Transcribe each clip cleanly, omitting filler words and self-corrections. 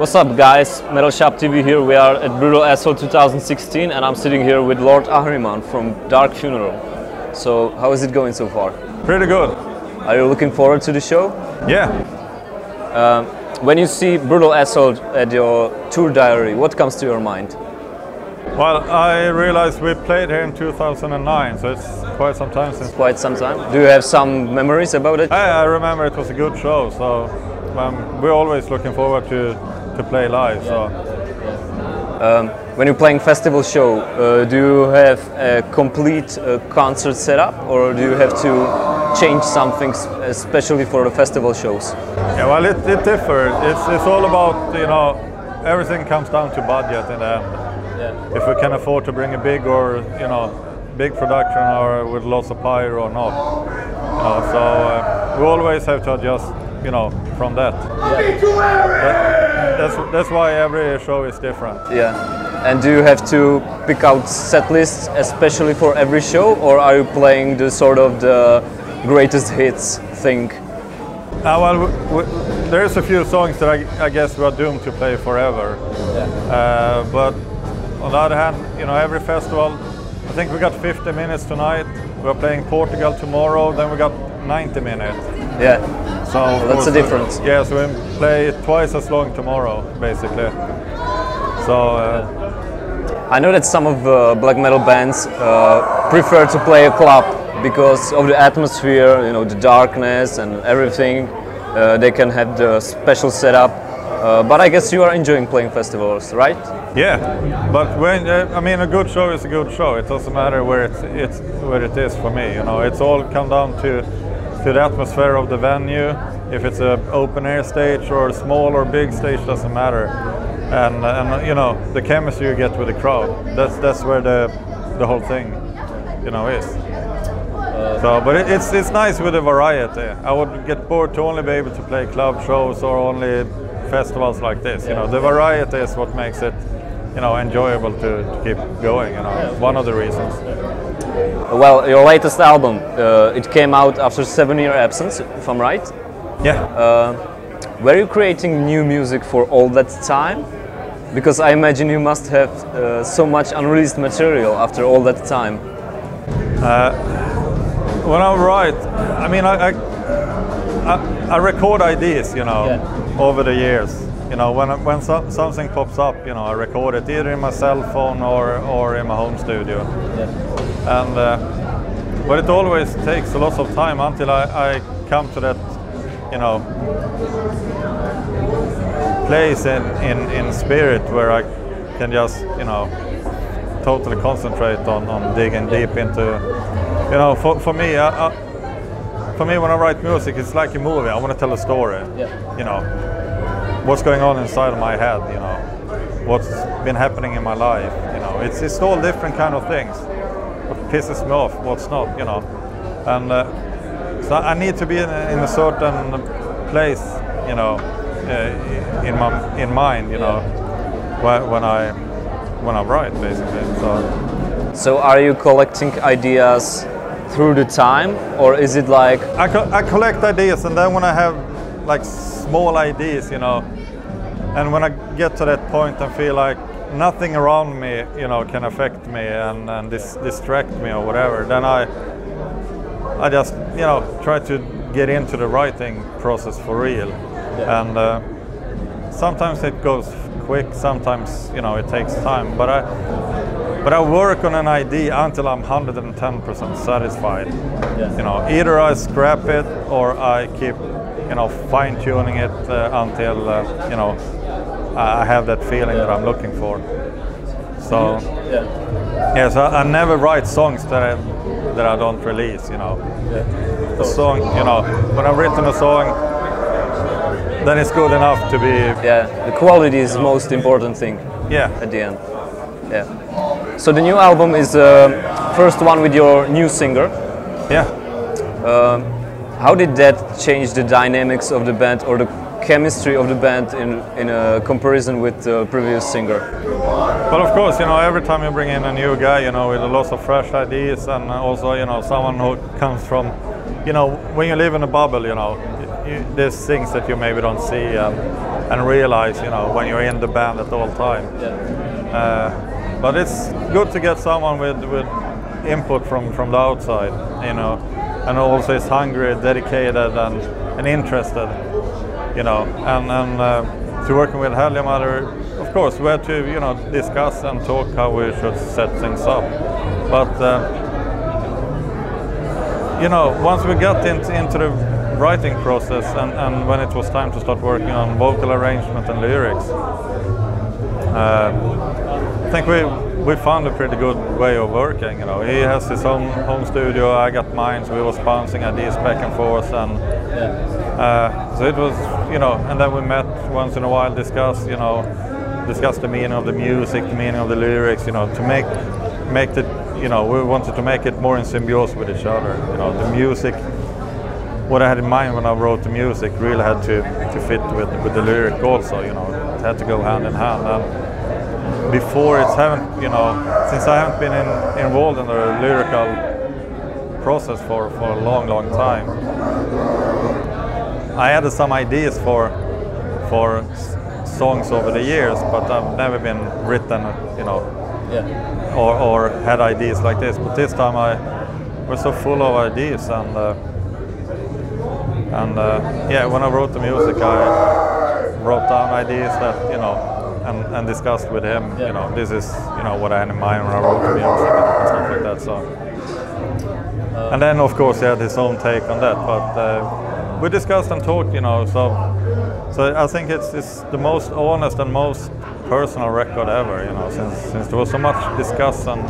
What's up guys, Metalshop TV here. We are at Brutal Assault 2016 and I'm sitting here with Lord Ahriman from Dark Funeral. So how is it going so far? Pretty good. Are you looking forward to the show? Yeah. When you see Brutal Assault at your tour diary, what comes to your mind? Well, I realized we played here in 2009, so it's quite some time since. Quite some time. Do you have some memories about it? I remember it was a good show, so we're always looking forward to play live. So. When you're playing festival show, do you have a complete concert setup, or do you have to change something especially for the festival shows? Yeah, well, it differs. It's all about, you know, everything comes down to budget in the end. Yeah. If we can afford to bring a big big production or with lots of pyro or not. So we always have to adjust, from that. That's why every show is different. Yeah. And do you have to pick out set lists especially for every show, or are you playing the sort of the greatest hits thing? Well, there's a few songs that I guess we are doomed to play forever. Yeah. But on the other hand, every festival, I think we got 50 minutes tonight. We're playing Portugal tomorrow, then we got 90 minutes. Yeah. So that's the difference. Yeah, so we play twice as long tomorrow, basically. So. I know that some of black metal bands prefer to play a club because of the atmosphere, the darkness and everything. They can have the special setup. But I guess you are enjoying playing festivals, right? Yeah, but a good show is a good show. It doesn't matter where it is for me. It's all come down to the atmosphere of the venue. If it's an open air stage or a small or big stage, doesn't matter. And the chemistry you get with the crowd. That's where the whole thing, is. So, but it's nice with the variety. I would get bored to only be able to play club shows or only festivals like this. The variety is what makes it, enjoyable to keep going. One of the reasons. Well, your latest album, it came out after 7-year absence, if I'm right. Yeah. Were you creating new music for all that time? Because I imagine you must have so much unreleased material after all that time. When I write, I record ideas, over the years. When something pops up, I record it either in my cell phone or in my home studio. Yeah. And but it always takes a lot of time until I come to that, place in spirit where I can just, totally concentrate on digging deep into, for me when I write music, it's like a movie. I want to tell a story. Yeah. What's going on inside of my head, what's been happening in my life, it's all different kind of things. What pisses me off, what's not, and so I need to be in a certain place, in mind, when I write, basically. So are you collecting ideas through the time, or is it like I collect ideas, and then when I have like small ideas, and when I get to that point and feel like nothing around me, can affect me and distract me or whatever, then I just, try to get into the writing process for real. Yeah. And sometimes it goes quick, sometimes, it takes time, but I work on an idea until I'm 110% satisfied. Yeah. Either I scrap it or I keep, fine-tuning it until, I have that feeling that I'm looking for. So, so I never write songs that I don't release, A song, when I've written a song, then it's good enough to be... Yeah, the quality is the most important thing. Yeah. At the end. Yeah. So the new album is the first one with your new singer. Yeah. How did that change the dynamics of the band or the chemistry of the band in a comparison with the previous singer? Well, of course, every time you bring in a new guy, with a lot of fresh ideas, and also, someone who comes from, when you live in a bubble, there's things that you maybe don't see, and realize, you know, when you're in the band at all time. But it's good to get someone with input from the outside, you know, and also is hungry, dedicated, and interested, you know, and to working with Ahriman, of course, we had to, you know, discuss and talk how we should set things up. But you know, once we got into the writing process and when it was time to start working on vocal arrangement and lyrics, I think we found a pretty good way of working. You know, he has his own home studio, I got mine, so we was bouncing ideas back and forth, and so it was, you know, and then we met once in a while, discuss the meaning of the music, the meaning of the lyrics, you know, to make it, you know, we wanted to make it more in symbiosis with each other. You know, the music, what I had in mind when I wrote the music really had to fit with the lyric also, you know, it had to go hand in hand. And before you know, since I haven't been involved in the lyrical process for a long time, I had some ideas for songs over the years, but I've never been written, you know, or had ideas like this. But this time I was so full of ideas, and yeah, when I wrote the music, I wrote down ideas that, you know, and discussed with him, you know, this is, you know, what I had in mind when I wrote the music and stuff like that. So, and then of course he had his own take on that, but we discussed and talked, you know, so I think it's the most honest and most personal record ever, you know, since there was so much discussion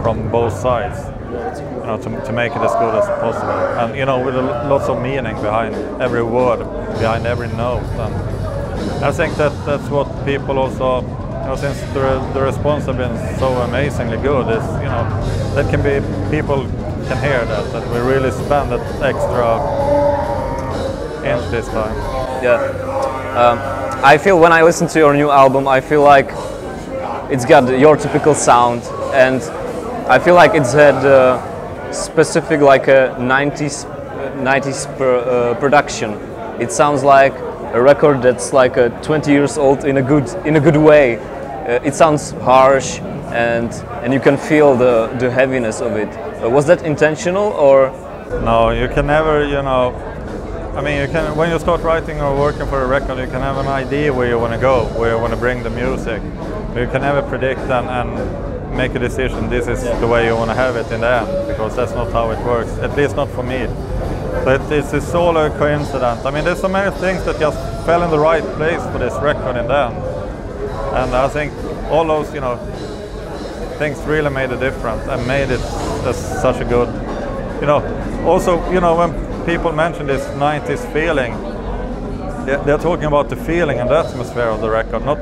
from both sides, you know, to make it as good as possible, and, you know, with lots of meaning behind every word, behind every note. And I think that's what people also, you know, since the response has been so amazingly good, is, you know, that can be, people can hear that we really spend that extra inch this time. I feel when I listen to your new album, I feel like it's got your typical sound, and I feel like it's had specific, like a 90s production. It sounds like a record that's like 20 years old in a good way. It sounds harsh, and you can feel the heaviness of it. Was that intentional, or? No, you can never, you know, I mean, you can, when you start writing or working for a record, you can have an idea where you want to go, where you want to bring the music. But you can never predict and make a decision, this is the way you want to have it in the end, because that's not how it works, at least not for me. But it's all a coincidence. I mean, there's so many things that just fell in the right place for this record in the end. And I think all those, you know, things really made a difference and made it such a good, you know, also, you know, when people mention this 90s feeling, they're talking about the feeling and the atmosphere of the record, not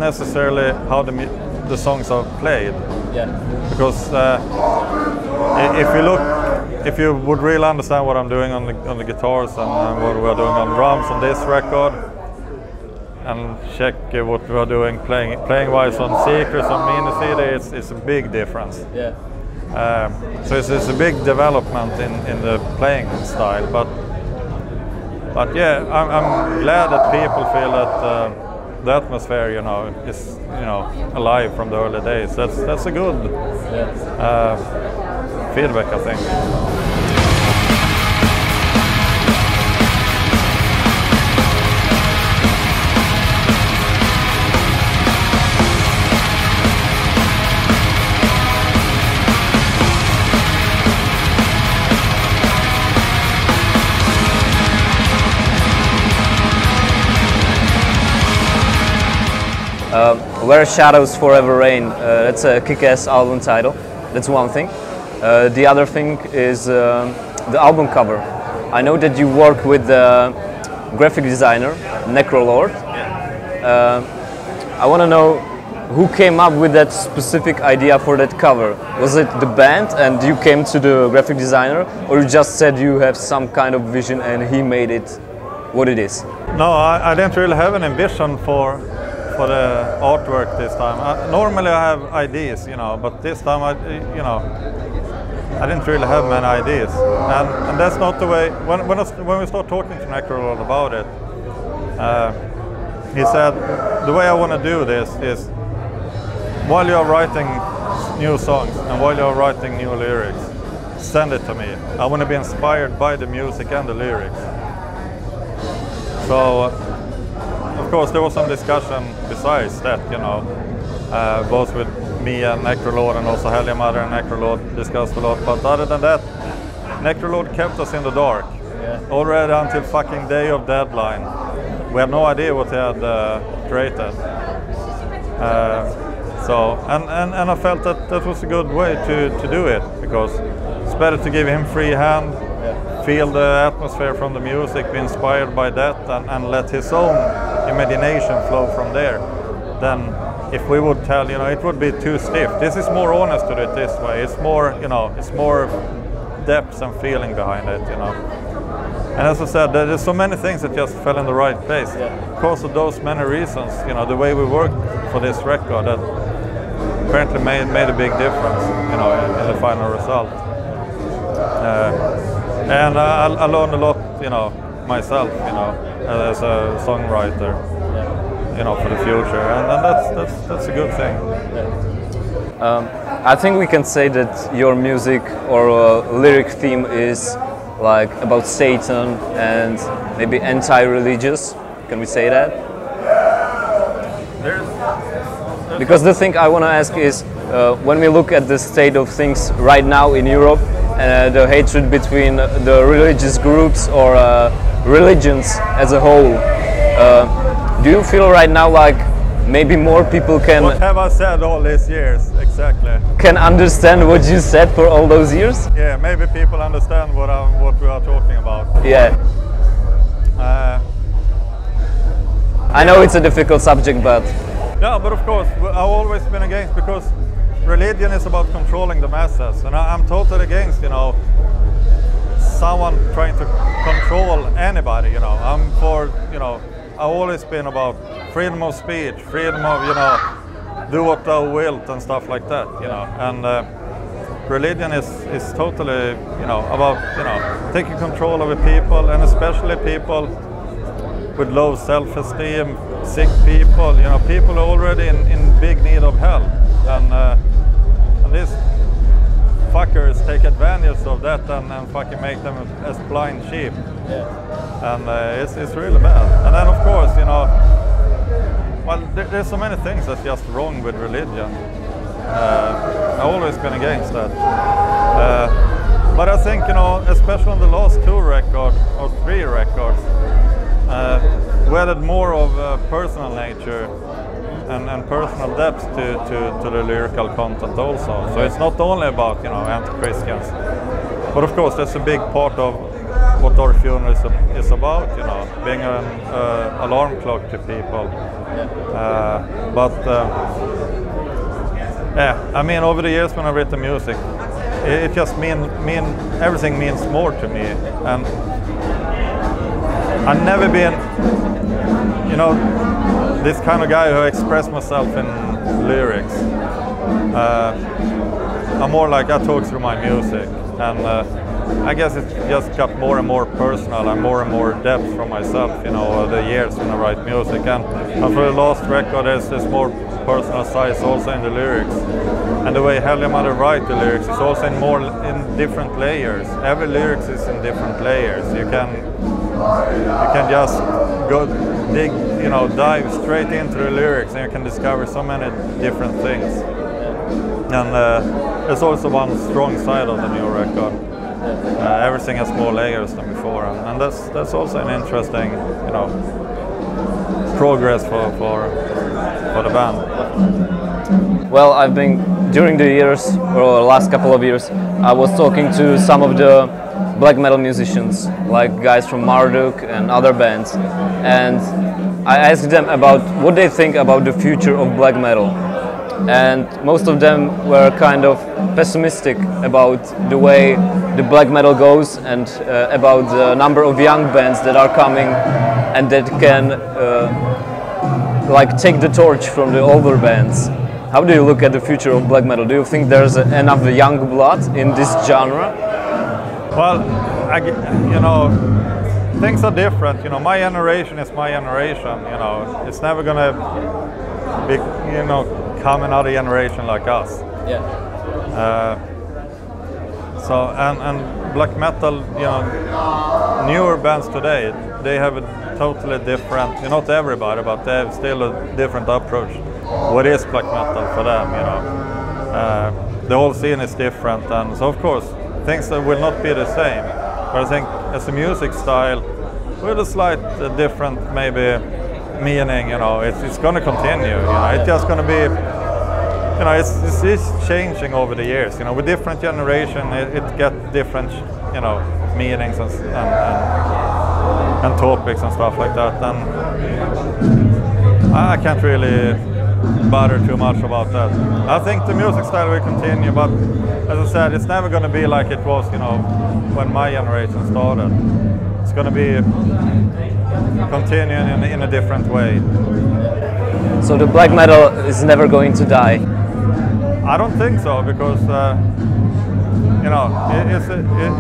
necessarily how the songs are played. Because if you would really understand what I'm doing on the guitars and what we're doing on drums on this record, and check what we're doing playing wise on Secrets on Mini CD, it's a big difference. So it's a big development in the playing style, but yeah, I'm glad that people feel that the atmosphere, you know, is, you know, alive from the early days. That's a good feedback, I think. Where Shadows Forever Rain, that's a kick-ass album title, that's one thing. The other thing is the album cover. I know that you work with the graphic designer, Lord. I want to know who came up with that specific idea for that cover. Was it the band and you came to the graphic designer, or you just said you have some kind of vision and he made it what it is? No, I didn't really have an ambition for the artwork this time. Normally I have ideas, you know, but this time I didn't really have many ideas, and that's not the way. When we start talking to Lord about it, he said, the way I want to do this is, while you're writing new songs and while you're writing new lyrics, send it to me. I want to be inspired by the music and the lyrics. So, of course, there was some discussion besides that, you know, both with me and Lord, and also Ahriman and Lord discussed a lot. But other than that, Lord kept us in the dark. Yeah. Already until fucking day of deadline. We had no idea what he had created. And I felt that was a good way to do it, because it's better to give him free hand, feel the atmosphere from the music, be inspired by that, and let his own imagination flow from there. Then, if we would tell, you know, it would be too stiff. This is more honest to do it this way. It's more, you know, it's more depth and feeling behind it, you know. And as I said, there's so many things that just fell in the right place. Because of those many reasons, you know, the way we worked for this record, that apparently made a big difference, you know, in the final result. And I learned a lot, you know, myself, you know, as a songwriter, you know, for the future, and that's a good thing. I think we can say that your music or lyric theme is like about Satan and maybe anti-religious. Can we say that? Because the thing I want to ask is, when we look at the state of things right now in Europe, the hatred between the religious groups or religions as a whole, do you feel right now like maybe more people can... What have I said all these years, exactly? Can understand what you said for all those years? Yeah, maybe people understand what we are talking about. Yeah. I know it's a difficult subject, but... Yeah, but of course, I've always been against, because religion is about controlling the masses, and I'm totally against, you know, someone trying to control anybody, you know. I'm for, you know, I've always been about freedom of speech, freedom of, you know, do what thou wilt and stuff like that, you know. And religion is totally, you know, about, you know, taking control of the people, and especially people with low self-esteem, sick people, you know, people already in big need of help. And these fuckers take advantage of that and fucking make them as blind sheep. And it's really bad. And then of course, you know, well, there's so many things that's just wrong with religion. I've always been against that. But I think, you know, especially on the last 2 records or 3 records, we added more of personal nature and personal depth to the lyrical content also. So it's not only about, you know, anti-Christians, but of course that's a big part of what our funeral is about, you know, being an alarm clock to people. Yeah, I mean, over the years when I write the music, it just everything means more to me, and I've never been, you know, this kind of guy who express myself in lyrics. I'm more like, I talk through my music, and I guess it just got more and more personal and more depth from myself, you know, over the years when I write music. And for the last record, there's more personal sides also in the lyrics. And the way Ahriman write the lyrics is also in different layers. Every lyrics is in different layers. You can just go dig, you know, dive straight into the lyrics, and you can discover so many different things. And there's also one strong side of the new record. Everything has more layers than before, and that's also an interesting, you know, progress for the band. Well, I've been, during the years, or the last couple of years, I was talking to some of the black metal musicians, like guys from Marduk and other bands, and I asked them about what they think about the future of black metal. And most of them were kind of pessimistic about the way the black metal goes, and about the number of young bands that are coming and that can like take the torch from the older bands. How do you look at the future of black metal? Do you think there's enough young blood in this genre? Well, you know, things are different. You know, my generation is my generation. You know, it's never gonna be, you know, come another generation like us. Yeah. So and black metal, you know, newer bands today, they have a totally different, you know, not everybody, but they have still a different approach. What is black metal for them, you know? The whole scene is different, and so of course things that will not be the same. But I think as a music style, with a slight different maybe meaning, you know, it's going to continue. You know, it's just going to be, you know, it's changing over the years. You know, with different generation, it gets different, you know, meanings and topics and stuff like that. And I can't really bother too much about that. I think the music style will continue, but as I said, it's never going to be like it was, you know, when my generation started. It's going to be continuing in a different way. So the black metal is never going to die? I don't think so, because you know,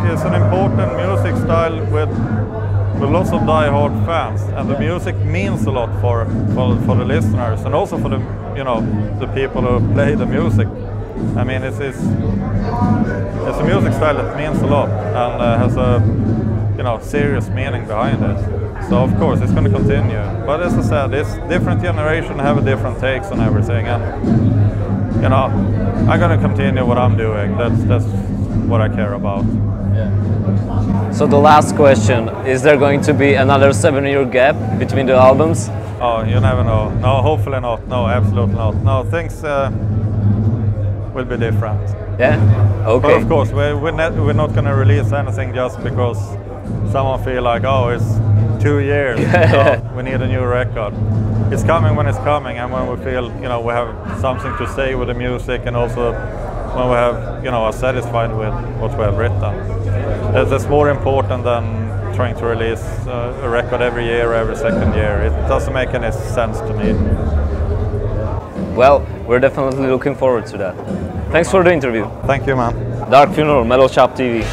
it's an important music style with lots of die-hard fans, and the music means a lot for the listeners, and also for the, you know, the people who play the music. I mean, it's a music style that means a lot and has a, you know, serious meaning behind it. So of course it's going to continue. But as I said, this different generation have a different takes on everything, and you know, I'm going to continue what I'm doing. That's what I care about. Yeah. So the last question, is there going to be another 7-year gap between the albums? Oh, you never know. No, hopefully not. No, absolutely not. No, things will be different. Yeah? Okay. But of course, we're not going to release anything just because someone feel like, oh, it's 2 years, so we need a new record. It's coming when it's coming, and when we feel, you know, we have something to say with the music, and also when we have, you know, are satisfied with what we have written. That's more important than trying to release a record every year or every second year. It doesn't make any sense to me. Well, we're definitely looking forward to that. Thanks for the interview. Thank you, man. Dark Funeral, Metalshop TV.